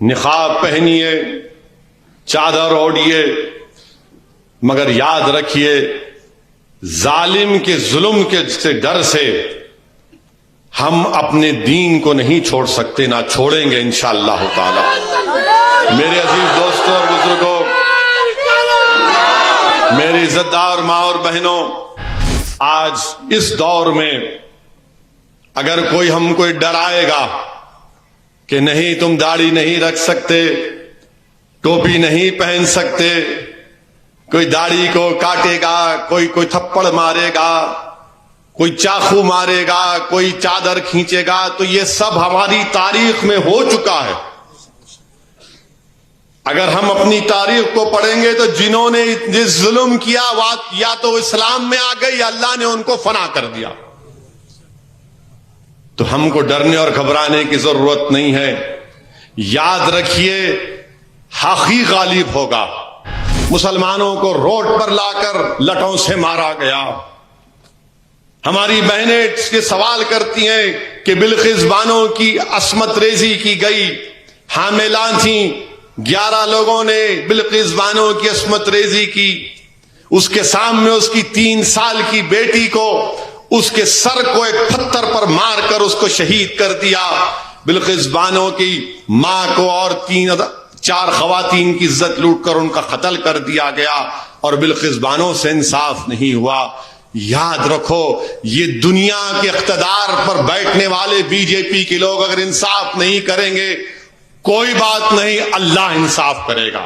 نقاب پہنیے, چادر اوڑھیے, مگر یاد رکھیے ظالم کے ظلم کے ڈر سے ہم اپنے دین کو نہیں چھوڑ سکتے, نہ چھوڑیں گے انشاءاللہ تعالی. میرے عزیز دوستوں اور بزرگوں, میری عزت دار ماں اور بہنوں, آج اس دور میں اگر کوئی ہم کو ڈرائے گا کہ نہیں تم داڑھی نہیں رکھ سکتے, ٹوپی نہیں پہن سکتے, کوئی داڑھی کو کاٹے گا, کوئی تھپڑ مارے گا, کوئی چاقو مارے گا, کوئی چادر کھینچے گا, تو یہ سب ہماری تاریخ میں ہو چکا ہے. اگر ہم اپنی تاریخ کو پڑھیں گے تو جنہوں نے جس ظلم کیا یا تو اسلام میں آ گئے یا اللہ نے ان کو فنا کر دیا. تو ہم کو ڈرنے اور گھبرانے کی ضرورت نہیں ہے. یاد رکھیے حق ہی غالب ہوگا. مسلمانوں کو روڈ پر لا کر لٹوں سے مارا گیا. ہماری بہنیں یہ سوال کرتی ہیں کہ بلقیس بانو کی عصمت ریزی کی گئی, حاملہ تھیں, 11 لوگوں نے بلقیس بانو کی عصمت ریزی کی. اس کے سامنے اس کی 3 سال کی بیٹی کو اس کے سر کو ایک پتھر پر مار کر اس کو شہید کر دیا. بلقیس بانو کی ماں کو اور 4 خواتین کی عزت لوٹ کر ان کا قتل کر دیا گیا, اور بلقیس بانو سے انصاف نہیں ہوا. یاد رکھو یہ دنیا کے اقتدار پر بیٹھنے والے بی جے پی کے لوگ اگر انصاف نہیں کریں گے, کوئی بات نہیں, اللہ انصاف کرے گا.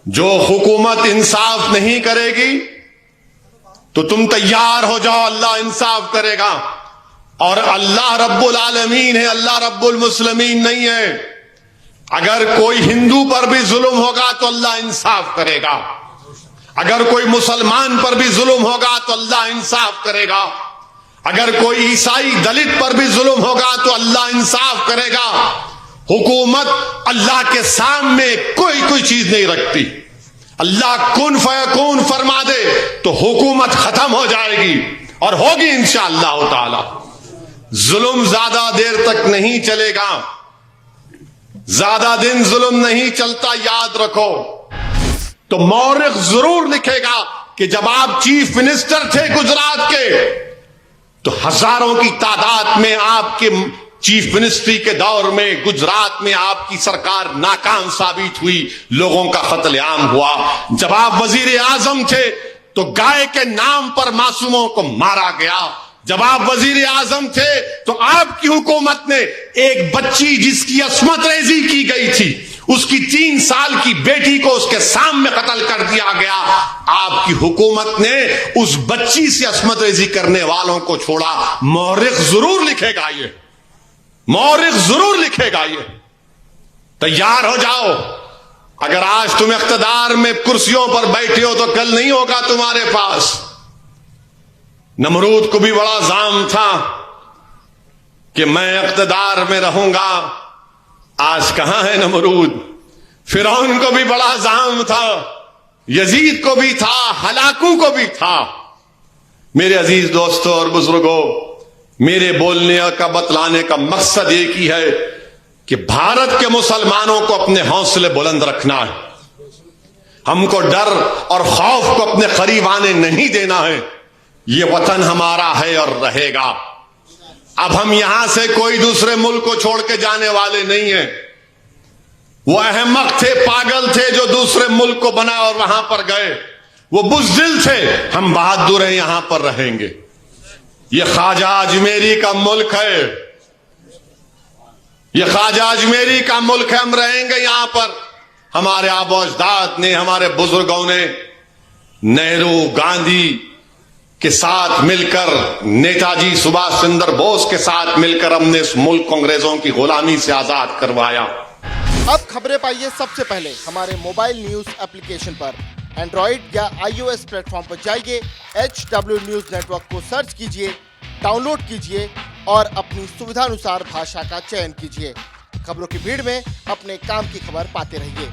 جو حکومت انصاف نہیں کرے گی تو تم تیار ہو جاؤ, اللہ انصاف کرے گا. اور اللہ رب العالمین ہے, اللہ رب المسلمین نہیں ہے. اگر کوئی ہندو پر بھی ظلم ہوگا تو اللہ انصاف کرے گا. اگر کوئی مسلمان پر بھی ظلم ہوگا تو اللہ انصاف کرے گا. اگر کوئی عیسائی دلت پر بھی ظلم ہوگا تو اللہ انصاف کرے گا. حکومت اللہ کے سامنے کوئی چیز نہیں رکھتی. اللہ کن فیکون فرما دے تو حکومت ختم ہو جائے گی, اور ہوگی انشاءاللہ تعالی. ظلم زیادہ دیر تک نہیں چلے گا, زیادہ دن ظلم نہیں چلتا. یاد رکھو تو مورخ ضرور لکھے گا کہ جب آپ چیف منسٹر تھے گجرات کے تو ہزاروں کی تعداد میں آپ کے چیف منسٹری کے دور میں گجرات میں آپ کی سرکار ناکام ثابت ہوئی, لوگوں کا قتل عام ہوا. جب آپ وزیر اعظم تھے تو گائے کے نام پر معصوموں کو مارا گیا. جب آپ وزیر اعظم تھے تو آپ کی حکومت نے ایک بچی جس کی عصمت ریزی کی گئی تھی, اس کی 3 سال کی بیٹی کو اس کے سامنے قتل کر دیا گیا. آپ کی حکومت نے اس بچی سے عصمت ریزی کرنے والوں کو چھوڑا. مورخ ضرور لکھے گا, یہ مورخ ضرور لکھے گا. یہ تیار ہو جاؤ. اگر آج تم اقتدار میں کرسیوں پر بیٹھے ہو تو کل نہیں ہوگا تمہارے پاس. نمرود کو بھی بڑا زعم تھا کہ میں اقتدار میں رہوں گا, آج کہاں ہے نمرود. فرعون کو بھی بڑا زعم تھا, یزید کو بھی تھا, ہلاکو کو بھی تھا. میرے عزیز دوستوں اور بزرگوں, میرے بولنے کا بتلانے کا مقصد ایک ہی ہے کہ بھارت کے مسلمانوں کو اپنے حوصلے بلند رکھنا ہے. ہم کو ڈر اور خوف کو اپنے قریب آنے نہیں دینا ہے. یہ وطن ہمارا ہے اور رہے گا. اب ہم یہاں سے کوئی دوسرے ملک کو چھوڑ کے جانے والے نہیں ہیں. وہ احمق تھے, پاگل تھے جو دوسرے ملک کو بنا اور وہاں پر گئے, وہ بزدل تھے. ہم بہادر ہیں, یہاں پر رہیں گے. یہ خواجہ اجمیری کا ملک ہے, یہ خواجہ اجمیری کا ملک ہے. ہم رہیں گے یہاں پر. ہمارے آبا و اجداد نے, ہمارے بزرگوں نے نہرو, گاندھی کے ساتھ مل کر, نیتا جی سبھاش چندر بوس کے ساتھ مل کر ہم نے اس ملک کو انگریزوں کی غلامی سے آزاد کروایا. اب خبریں پائیے سب سے پہلے ہمارے موبائل نیوز ایپلیکیشن پر. اینڈرائیڈ یا iOS پلیٹ فارم پر جائیے, HW نیوز نیٹ ورک کو سرچ کیجیے, ڈاؤن لوڈ کیجیے اور اپنی سویدھانوسار بھاشا کا چین کیجیے. خبروں کی بھیڑ میں اپنے کام کی خبر پاتے رہیے.